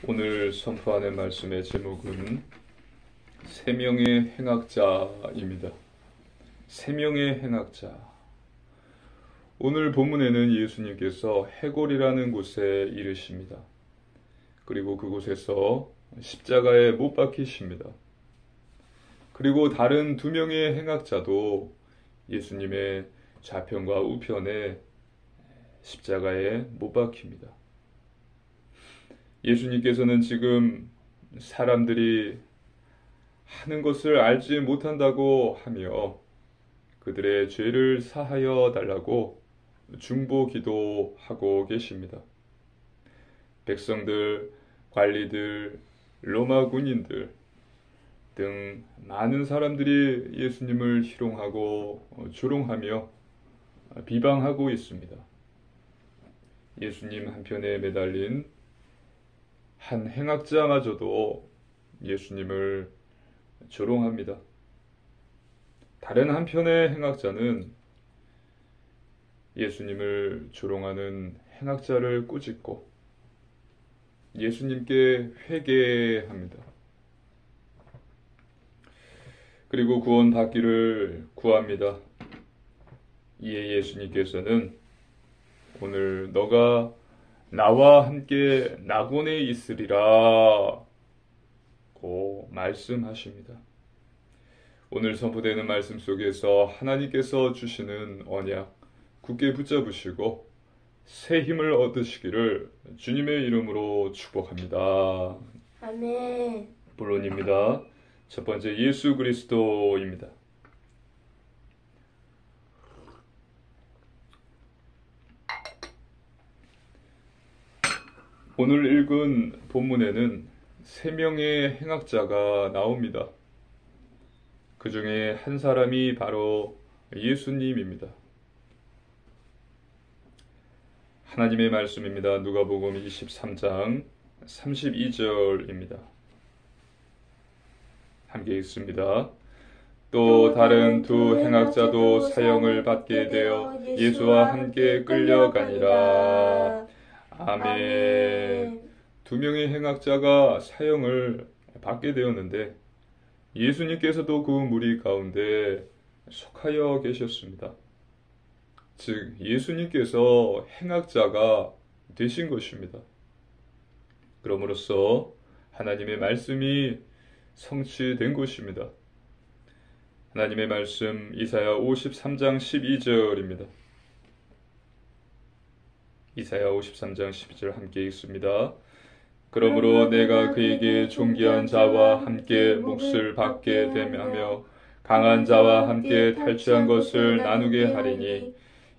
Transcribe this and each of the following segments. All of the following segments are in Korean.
오늘 선포하는 말씀의 제목은 세명의 행악자입니다. 세명의 행악자. 오늘 본문에는 예수님께서 해골이라는 곳에 이르십니다. 그리고 그곳에서 십자가에 못 박히십니다. 그리고 다른 두 명의 행악자도 예수님의 좌편과 우편에 십자가에 못 박힙니다. 예수님께서는 지금 사람들이 하는 것을 알지 못한다고 하며 그들의 죄를 사하여 달라고 중보 기도하고 계십니다. 백성들, 관리들, 로마 군인들 등 많은 사람들이 예수님을 희롱하고 조롱하며 비방하고 있습니다. 예수님 한편에 매달린 한 행악자마저도 예수님을 조롱합니다. 다른 한편의 행악자는 예수님을 조롱하는 행악자를 꾸짖고 예수님께 회개합니다. 그리고 구원받기를 구합니다. 이에 예수님께서는 오늘 너가 나와 함께 낙원에 있으리라 고 말씀하십니다. 오늘 선포되는 말씀 속에서 하나님께서 주시는 언약 굳게 붙잡으시고 새 힘을 얻으시기를 주님의 이름으로 축복합니다. 아멘. 본론입니다. 첫 번째 예수 그리스도입니다. 오늘 읽은 본문에는 세 명의 행악자가 나옵니다. 그 중에 한 사람이 바로 예수님입니다. 하나님의 말씀입니다. 누가복음 23장 32절입니다. 함께 읽습니다. 또 다른 두 행악자도 사형을 받게 되어 예수와 함께 끌려가니라. 아멘. 두 명의 행악자가 사형을 받게 되었는데 예수님께서도 그 무리 가운데 속하여 계셨습니다. 즉 예수님께서 행악자가 되신 것입니다. 그럼으로써 하나님의 말씀이 성취된 것입니다. 하나님의 말씀 이사야 53장 12절입니다. 이사야 53장 12절 함께 읽습니다. 그러므로 내가 그에게 존귀한 자와 함께 몫을 받게 되며 강한 자와 함께 탈취한 것을 나누게 하리니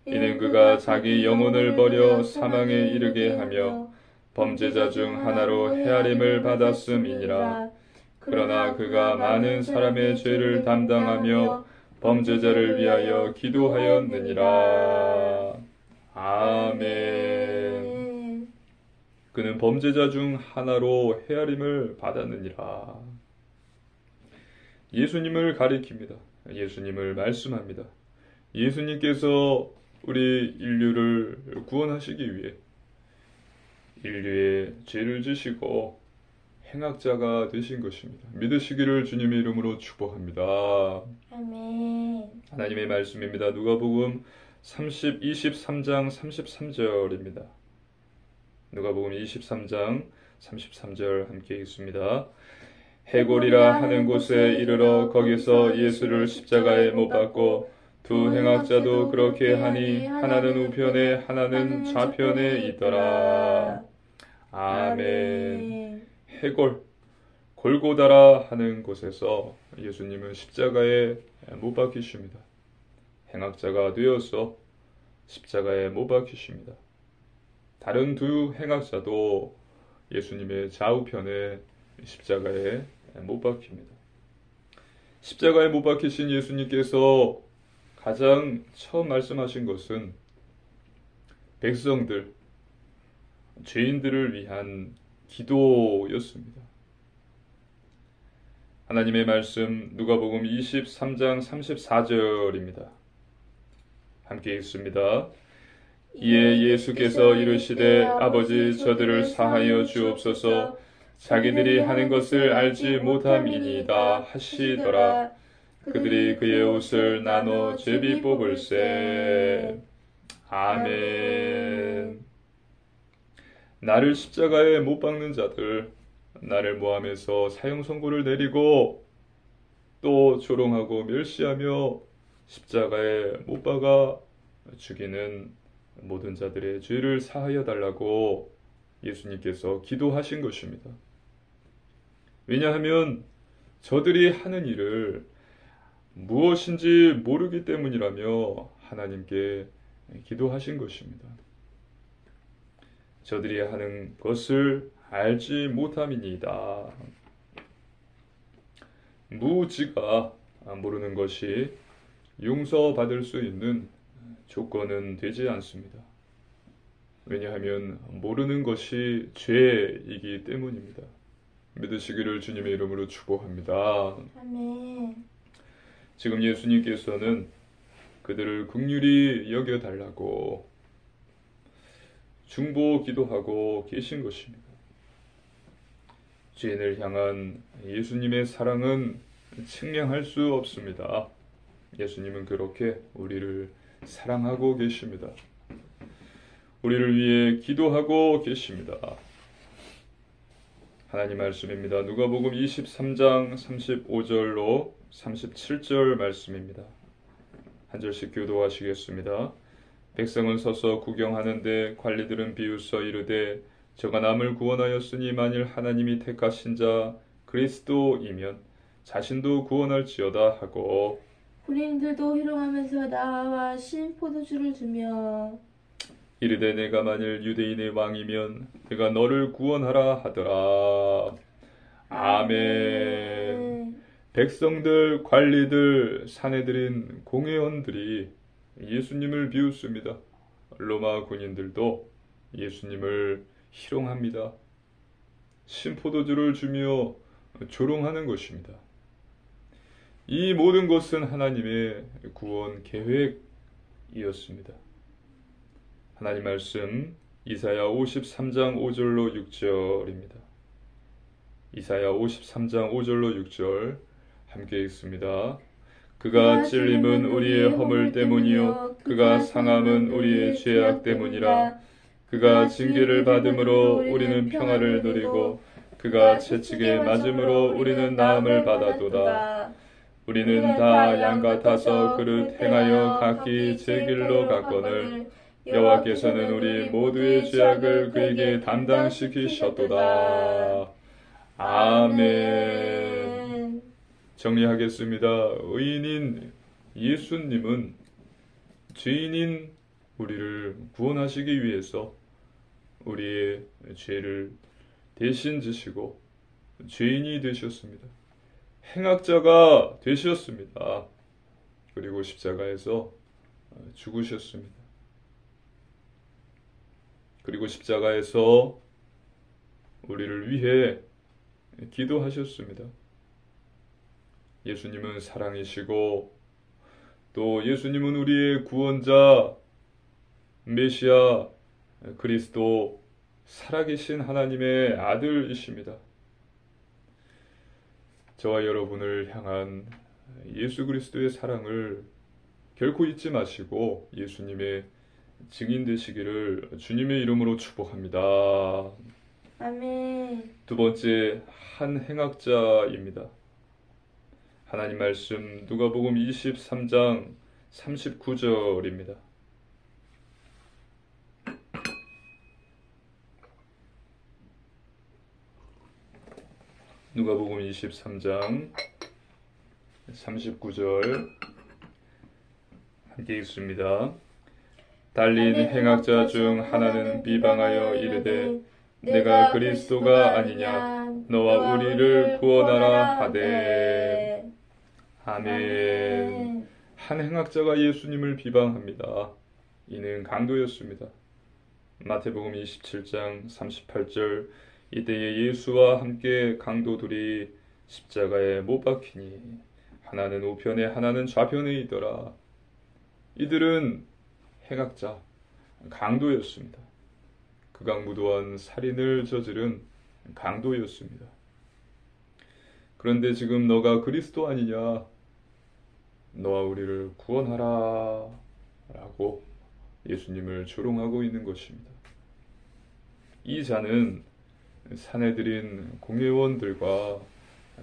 이는 그가 자기 영혼을 버려 사망에 이르게 하며 범죄자 중 하나로 헤아림을 받았음이니라. 그러나 그가 많은 사람의 죄를 담당하며 범죄자를 위하여 기도하였느니라. 아멘. 그는 범죄자 중 하나로 헤아림을 받았느니라. 예수님을 가리킵니다. 예수님을 말씀합니다. 예수님께서 우리 인류를 구원하시기 위해 인류의 죄를 지시고 행악자가 되신 것입니다. 믿으시기를 주님의 이름으로 축복합니다. 아멘. 하나님의 말씀입니다. 누가복음 23장 33절입니다. 누가복음 23장 33절 함께 읽습니다. 해골이라 하는 곳에 이르러 거기서 예수를 십자가에 못 박고 두 행악자도 그렇게 하니 하나는 우편에 하나는 좌편에 있더라. 아멘. 해골, 골고다라 하는 곳에서 예수님은 십자가에 못 박히십니다. 행악자가 되어서 십자가에 못 박히십니다. 다른 두 행악자도 예수님의 좌우편에 십자가에 못 박힙니다. 십자가에 못 박히신 예수님께서 가장 처음 말씀하신 것은 백성들, 죄인들을 위한 기도였습니다. 하나님의 말씀 누가복음 23장 34절입니다. 함께 읽습니다. 이에 예수께서 이르시되 아버지 저들을 사하여 주옵소서 자기들이 하는 것을 알지 못함이니이다 하시더라. 그들이 그의 옷을 나눠 제비 뽑을세. 아멘. 나를 십자가에 못 박는 자들, 나를 모함해서 사형 선고를 내리고 또 조롱하고 멸시하며 십자가에 못 박아 죽이는 모든 자들의 죄를 사하여 달라고 예수님께서 기도하신 것입니다. 왜냐하면 저들이 하는 일을 무엇인지 모르기 때문이라며 하나님께 기도하신 것입니다. 저들이 하는 것을 알지 못함이니이다. 무지가 모르는 것이 용서받을 수 있는 조건은 되지 않습니다. 왜냐하면 모르는 것이 죄이기 때문입니다. 믿으시기를 주님의 이름으로 축복합니다. 아멘. 지금 예수님께서는 그들을 긍휼히 여겨달라고 중보 기도하고 계신 것입니다. 죄인을 향한 예수님의 사랑은 측량할 수 없습니다. 예수님은 그렇게 우리를 사랑하고 계십니다. 우리를 위해 기도하고 계십니다. 하나님 말씀입니다. 누가복음 23장 35절로 37절 말씀입니다. 한 절씩 교도하시겠습니다. 백성은 서서 구경하는데 관리들은 비웃어 이르되 저가 남을 구원하였으니 만일 하나님이 택하신 자 그리스도이면 자신도 구원할지어다 하고 군인들도 희롱하면서 나와 신 포도주를 주며 이르되 내가 만일 유대인의 왕이면 내가 너를 구원하라 하더라. 아멘. 백성들, 관리들, 사내들인 공회원들이 예수님을 비웃습니다. 로마 군인들도 예수님을 희롱합니다. 신포도주를 주며 조롱하는 것입니다. 이 모든 것은 하나님의 구원 계획이었습니다. 하나님 말씀 이사야 53장 5절로 6절입니다. 이사야 53장 5절로 6절 함께 읽습니다. 그가 찔림은 우리의 허물 때문이요 그가 상함은 우리의 죄악 때문이라. 그가 징계를 받음으로 우리는 평화를 누리고 그가 채찍에 맞음으로 우리는 나음을 받았도다. 우리는 다 양 같아서 그릇 행하여 각기 제 길로 갔거늘 여호와께서는 우리 모두의 죄악을 그에게 담당시키셨도다. 아멘. 정리하겠습니다. 의인인 예수님은 죄인인 우리를 구원하시기 위해서 우리의 죄를 대신 지시고 죄인이 되셨습니다. 행악자가 되셨습니다. 그리고 십자가에서 죽으셨습니다. 그리고 십자가에서 우리를 위해 기도하셨습니다. 예수님은 사랑이시고 또 예수님은 우리의 구원자, 메시아, 그리스도, 살아계신 하나님의 아들이십니다. 저와 여러분을 향한 예수 그리스도의 사랑을 결코 잊지 마시고 예수님의 증인 되시기를 주님의 이름으로 축복합니다. 아멘. 두 번째, 한 행악자입니다. 하나님 말씀 누가복음 23장 39절입니다. 누가복음 23장 39절 함께 읽습니다. 달린 행악자 중 하나는 비방하여 이르되 내가 그리스도가 아니냐 너와 우리를 구원하라 하되. 아멘. 한 행악자가 예수님을 비방합니다. 이는 강도였습니다. 마태복음 27장 38절 이때에 예수와 함께 강도들이 십자가에 못 박히니 하나는 우편에 하나는 좌편에 있더라. 이들은 행악자, 강도였습니다. 극악무도한 살인을 저지른 강도였습니다. 그런데 지금 너가 그리스도 아니냐? 너와 우리를 구원하라 라고 예수님을 조롱하고 있는 것입니다. 이 자는 사내들인 공회원들과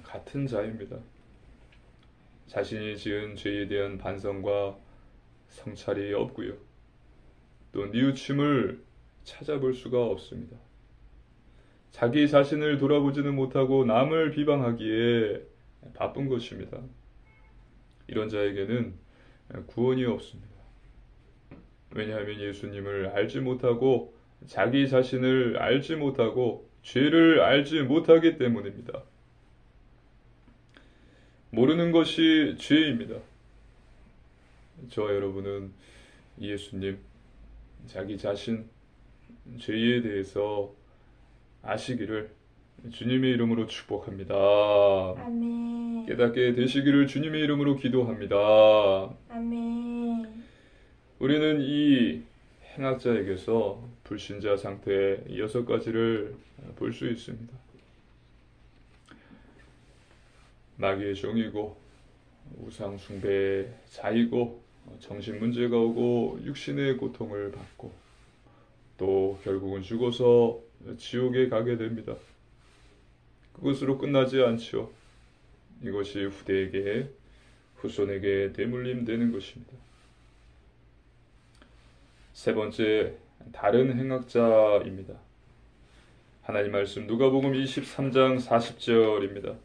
같은 자입니다. 자신이 지은 죄에 대한 반성과 성찰이 없고요. 또 뉘우침을 찾아볼 수가 없습니다. 자기 자신을 돌아보지는 못하고 남을 비방하기에 바쁜 것입니다. 이런 자에게는 구원이 없습니다. 왜냐하면 예수님을 알지 못하고 자기 자신을 알지 못하고 죄를 알지 못하기 때문입니다. 모르는 것이 죄입니다. 저와 여러분은 예수님, 자기 자신, 죄에 대해서 아시기를 주님의 이름으로 축복합니다. 아멘. 깨닫게 되시기를 주님의 이름으로 기도합니다. 아멘. 우리는 이 행악자에게서 불신자 상태의 6가지를 볼 수 있습니다. 마귀의 종이고 우상 숭배의 자이고 정신 문제가 오고 육신의 고통을 받고 또 결국은 죽어서 지옥에 가게 됩니다. 그것으로 끝나지 않지요. 이것이 후대에게 후손에게 대물림 되는 것입니다. 세 번째, 다른 행악자입니다. 하나님 말씀 누가복음 23장 40절입니다.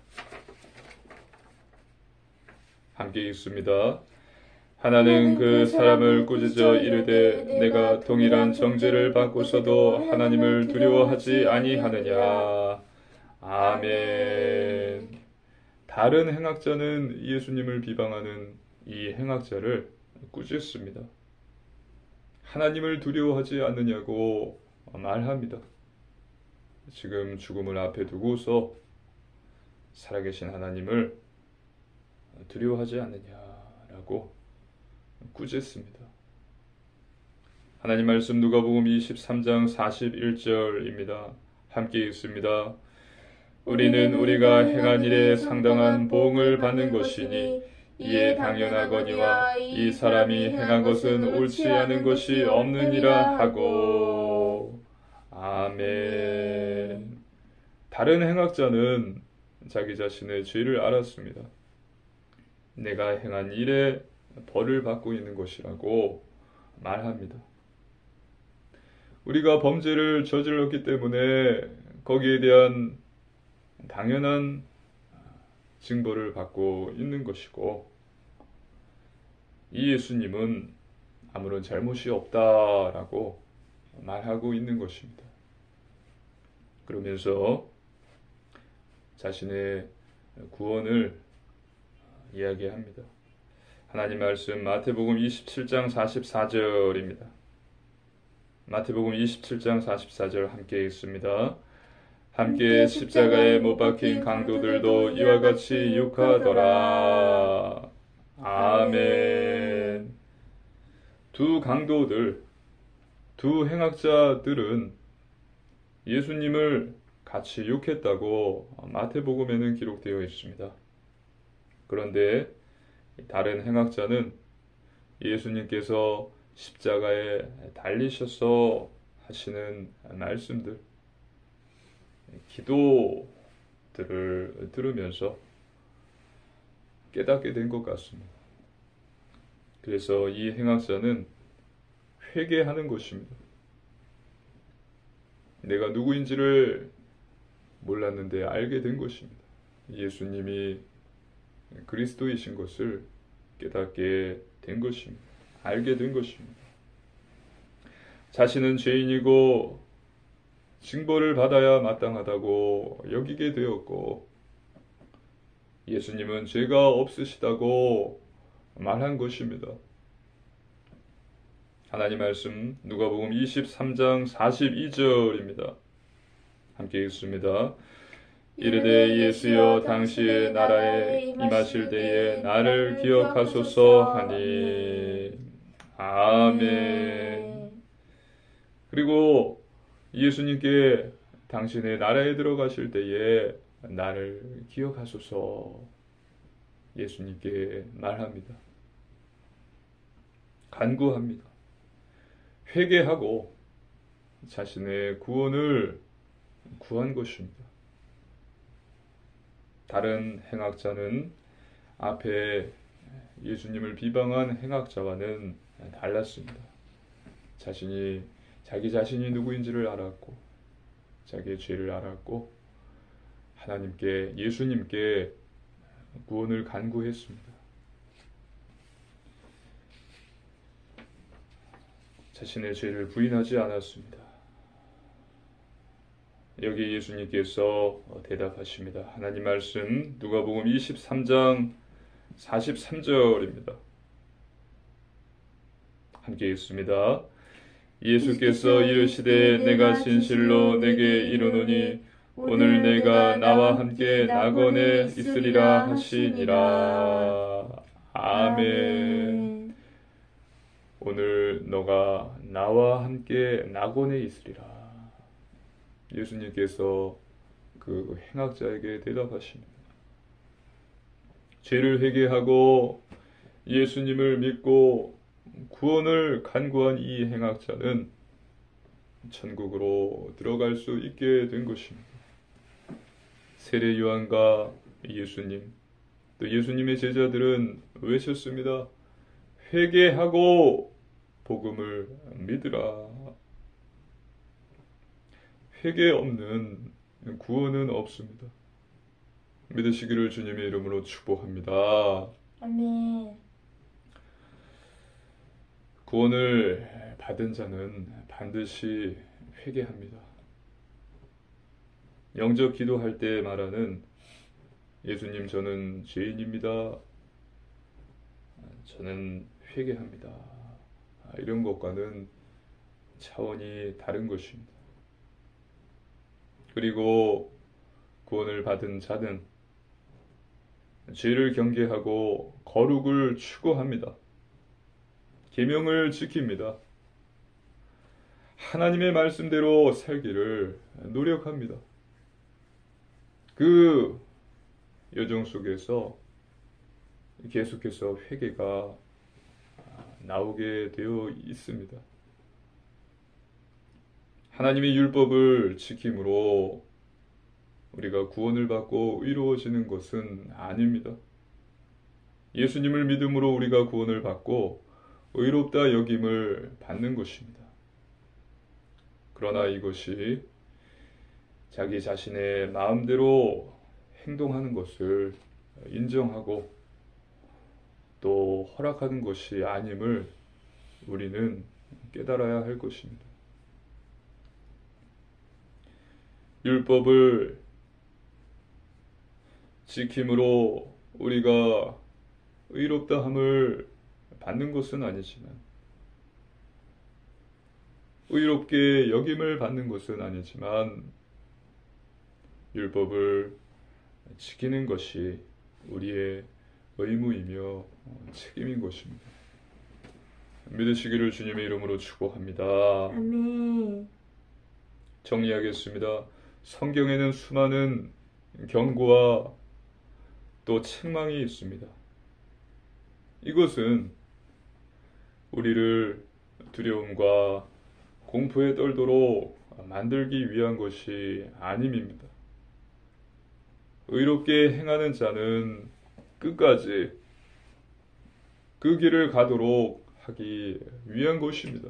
함께 읽습니다. 하나는 그 사람을 꾸짖어 이르되 내가 동일한 정죄를 받고서도 하나님을 두려워하지 아니하느냐. 아멘. 다른 행악자는 예수님을 비방하는 이 행악자를 꾸짖습니다. 하나님을 두려워하지 않느냐고 말합니다. 지금 죽음을 앞에 두고서 살아계신 하나님을 두려워하지 않느냐라고 꾸짖습니다. 하나님 말씀 누가복음 23장 41절입니다. 함께 읽습니다. 우리는 우리가 행한 일에 상당한 보응을 받는 것이니 이에 당연하거니와 이 사람이 행한 것은 옳지 않은 것이 없느니라 하고. 아멘. 다른 행악자는 자기 자신의 죄를 알았습니다. 내가 행한 일에 벌을 받고 있는 것이라고 말합니다. 우리가 범죄를 저질렀기 때문에 거기에 대한 당연한 징벌을 받고 있는 것이고, 이 예수님은 아무런 잘못이 없다라고 말하고 있는 것입니다. 그러면서 자신의 구원을 이야기합니다. 하나님 말씀 마태복음 27장 44절입니다. 마태복음 27장 44절 함께 읽습니다. 함께 십자가에 못 박힌 강도들도 이와 같이 욕하더라. 아멘. 두 강도들, 두 행악자들은 예수님을 같이 욕했다고 마태복음에는 기록되어 있습니다. 그런데 다른 행악자는 예수님께서 십자가에 달리셔서 하시는 말씀들, 기도들을 들으면서 깨닫게 된 것 같습니다. 그래서 이 행악자는 회개하는 것입니다. 내가 누구인지를 몰랐는데 알게 된 것입니다. 예수님이 그리스도이신 것을 깨닫게 된 것입니다. 알게 된 것입니다. 자신은 죄인이고 징벌을 받아야 마땅하다고 여기게 되었고, 예수님은 죄가 없으시다고 말한 것입니다. 하나님 말씀 누가복음 23장 42절입니다. 함께 읽습니다. 이르되 예수여 당시의 나라에 임하실 때에 나를 기억하소서 하니. 아멘. 그리고 예수님께 당신의 나라에 들어가실 때에 나를 기억하소서 예수님께 말합니다. 간구합니다. 회개하고 자신의 구원을 구한 것입니다. 다른 행악자는 앞에 예수님을 비방한 행악자와는 달랐습니다. 자기 자신이 누구인지를 알았고 자기의 죄를 알았고 하나님께 예수님께 구원을 간구했습니다. 자신의 죄를 부인하지 않았습니다. 여기 예수님께서 대답하십니다. 하나님 말씀 누가복음 23장 43절입니다. 함께 읽습니다. 예수께서 이르시되 내가 진실로 내게 이르노니 오늘 내가 나와 함께 낙원에 있으리라 하시니라. 아멘. 오늘 너가 나와 함께 낙원에 있으리라. 예수님께서 그 행악자에게 대답하십니다. 죄를 회개하고 예수님을 믿고 구원을 간구한 이 행악자는 천국으로 들어갈 수 있게 된 것입니다. 세례 요한과 예수님, 또 예수님의 제자들은 외쳤습니다. 회개하고 복음을 믿으라. 회개 없는 구원은 없습니다. 믿으시기를 주님의 이름으로 축복합니다. 아멘. 구원을 받은 자는 반드시 회개합니다. 영접 기도할 때 말하는 예수님 저는 죄인입니다. 저는 회개합니다. 이런 것과는 차원이 다른 것입니다. 그리고 구원을 받은 자는 죄를 경계하고 거룩을 추구합니다. 계명을 지킵니다. 하나님의 말씀대로 살기를 노력합니다. 그 여정 속에서 계속해서 회개가 나오게 되어 있습니다. 하나님의 율법을 지킴으로 우리가 구원을 받고 의로워지는 것은 아닙니다. 예수님을 믿음으로 우리가 구원을 받고 의롭다 여김을 받는 것입니다. 그러나 이것이 자기 자신의 마음대로 행동하는 것을 인정하고 또 허락하는 것이 아님을 우리는 깨달아야 할 것입니다. 율법을 지킴으로 우리가 의롭다함을 받는 것은 아니지만 의롭게 여김을 받는 것은 아니지만 율법을 지키는 것이 우리의 의무이며 책임인 것입니다. 믿으시기를 주님의 이름으로 축복합니다. 아멘. 정리하겠습니다. 성경에는 수많은 경고와 또 책망이 있습니다. 이것은 우리를 두려움과 공포에 떨도록 만들기 위한 것이 아님입니다. 의롭게 행하는 자는 끝까지 그 길을 가도록 하기 위한 것입니다.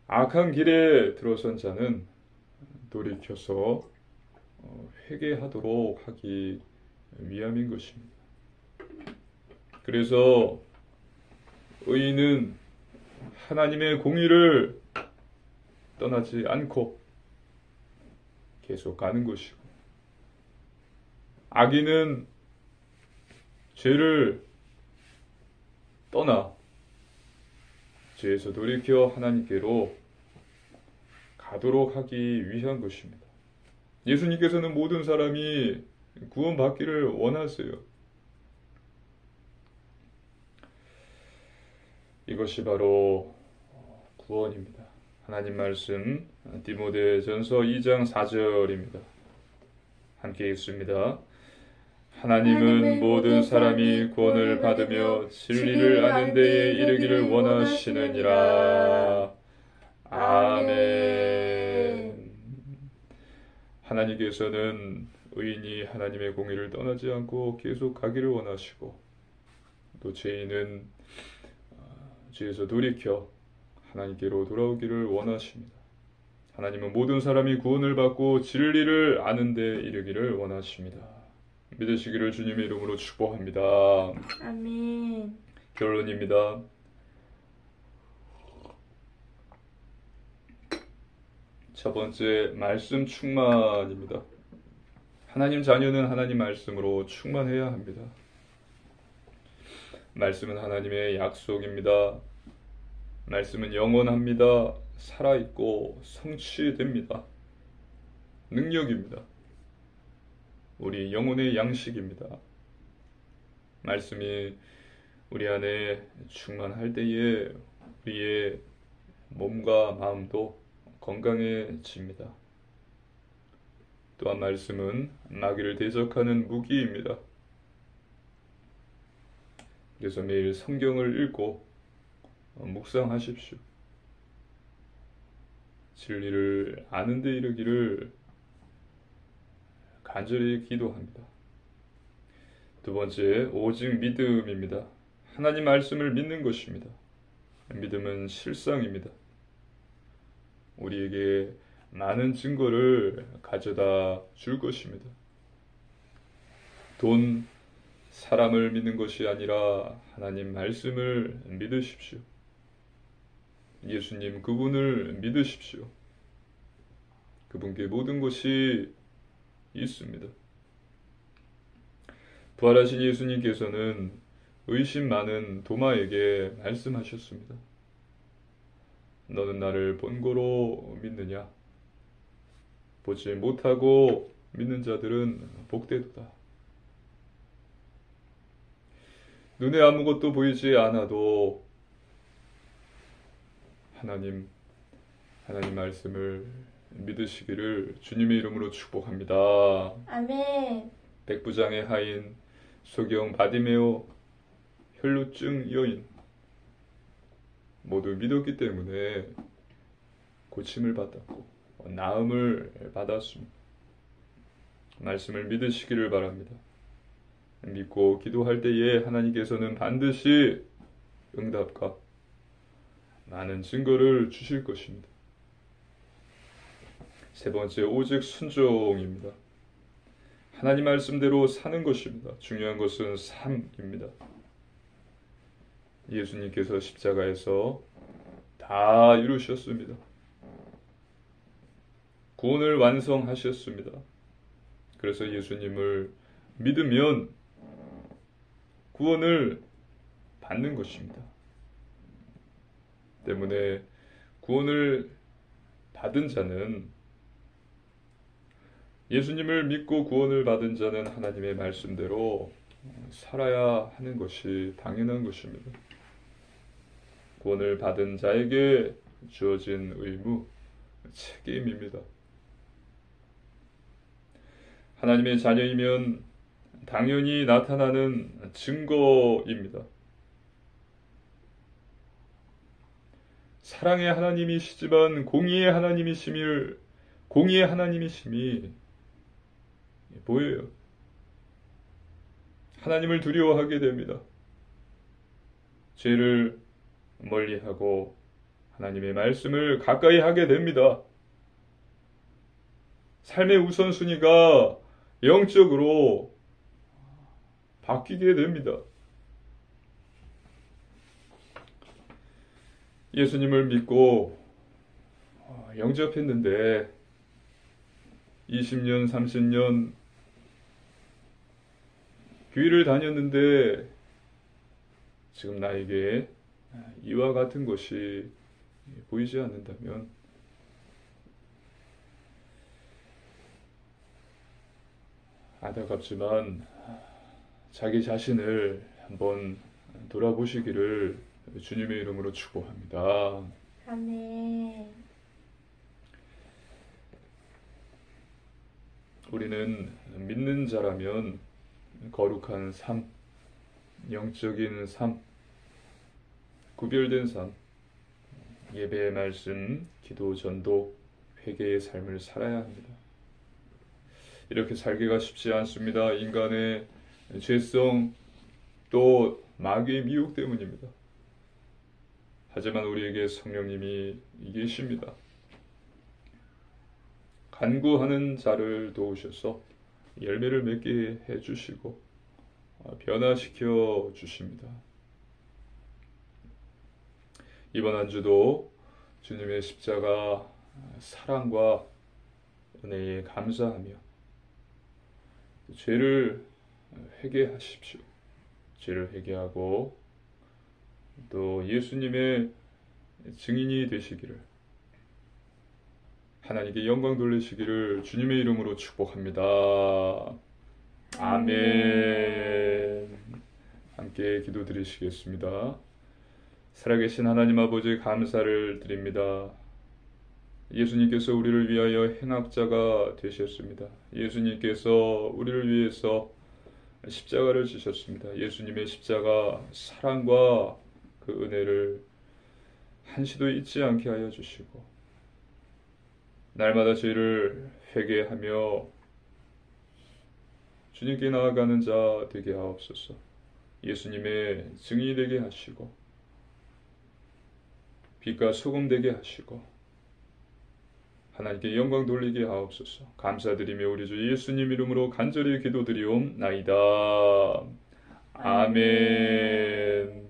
악한 길에 들어선 자는 돌이켜서 회개하도록 하기 위함인 것입니다. 그래서 의인은 하나님의 공의를 떠나지 않고 계속 가는 것이고 악인은 죄를 떠나 죄에서 돌이켜 하나님께로 가도록 하기 위한 것입니다. 예수님께서는 모든 사람이 구원받기를 원하세요. 이것이 바로 구원입니다. 하나님 말씀 디모데전서 2장 4절입니다. 함께 읽습니다. 하나님은 모든 사람이 구원을 받으며 진리를 아는 데에 이르기를 원하시느니라. 아멘. 하나님께서는 의인이 하나님의 공의를 떠나지 않고 계속 가기를 원하시고, 또 죄인은 죄에서 돌이켜 하나님께로 돌아오기를 원하십니다. 하나님은 모든 사람이 구원을 받고 진리를 아는 데 이르기를 원하십니다. 믿으시기를 주님의 이름으로 축복합니다. 아멘. 결론입니다. 첫 번째, 말씀 충만입니다. 하나님 자녀는 하나님 말씀으로 충만해야 합니다. 말씀은 하나님의 약속입니다. 말씀은 영원합니다. 살아있고 성취됩니다. 능력입니다. 우리 영혼의 양식입니다. 말씀이 우리 안에 충만할 때에 우리의 몸과 마음도 건강해집니다. 또한 말씀은 마귀를 대적하는 무기입니다. 그래서 매일 성경을 읽고 묵상하십시오. 진리를 아는 데 이르기를 간절히 기도합니다. 두 번째, 오직 믿음입니다. 하나님 말씀을 믿는 것입니다. 믿음은 실상입니다. 우리에게 많은 증거를 가져다 줄 것입니다. 돈, 사람을 믿는 것이 아니라 하나님 말씀을 믿으십시오. 예수님 그분을 믿으십시오. 그분께 모든 것이 있습니다. 부활하신 예수님께서는 의심 많은 도마에게 말씀하셨습니다. 너는 나를 본고로 믿느냐? 보지 못하고 믿는 자들은 복되도다. 눈에 아무것도 보이지 않아도 하나님 말씀을 믿으시기를 주님의 이름으로 축복합니다. 아멘. 백부장의 하인, 소경 바디메오, 혈루증 여인 모두 믿었기 때문에 고침을 받았고 나음을 받았습니다. 말씀을 믿으시기를 바랍니다. 믿고 기도할 때에 하나님께서는 반드시 응답과 많은 증거를 주실 것입니다. 세 번째, 오직 순종입니다. 하나님 말씀대로 사는 것입니다. 중요한 것은 삶입니다. 예수님께서 십자가에서 다 이루셨습니다. 구원을 완성하셨습니다. 그래서 예수님을 믿으면 구원을 받는 것입니다. 때문에 구원을 받은 자는, 예수님을 믿고 구원을 받은 자는 하나님의 말씀대로 살아야 하는 것이 당연한 것입니다. 구원을 받은 자에게 주어진 의무, 책임입니다. 하나님의 자녀이면 당연히 나타나는 증거입니다. 사랑의 하나님이시지만 공의의 하나님이심이 보여요. 하나님을 두려워하게 됩니다. 죄를 멀리하고 하나님의 말씀을 가까이 하게 됩니다. 삶의 우선순위가 영적으로 바뀌게 됩니다. 예수님을 믿고 영접했는데 20년, 30년 교회를 다녔는데 지금 나에게 이와 같은 것이 보이지 않는다면 안타깝지만 자기 자신을 한번 돌아보시기를 주님의 이름으로 축복합니다. 아멘. 우리는 믿는 자라면 거룩한 삶, 영적인 삶, 구별된 삶, 예배의 말씀, 기도, 전도, 회개의 삶을 살아야 합니다. 이렇게 살기가 쉽지 않습니다. 인간의 죄성, 또 마귀의 미혹 때문입니다. 하지만 우리에게 성령님이 계십니다. 간구하는 자를 도우셔서 열매를 맺게 해주시고 변화시켜 주십니다. 이번 한 주도 주님의 십자가 사랑과 은혜에 감사하며 죄를 회개하십시오. 죄를 회개하고 또 예수님의 증인이 되시기를, 하나님께 영광 돌리시기를 주님의 이름으로 축복합니다. 아멘. 함께 기도드리시겠습니다. 살아계신 하나님 아버지, 감사를 드립니다. 예수님께서 우리를 위하여 행악자가 되셨습니다. 예수님께서 우리를 위해서 십자가를 지셨습니다. 예수님의 십자가 사랑과 그 은혜를 한시도 잊지 않게 하여 주시고, 날마다 죄를 회개하며 주님께 나아가는 자 되게 하옵소서. 예수님의 증인이 되게 하시고 빛과 소금 되게 하시고 하나님께 영광 돌리게 하옵소서. 감사드리며 우리 주 예수님 이름으로 간절히 기도드리옵나이다. 아멘.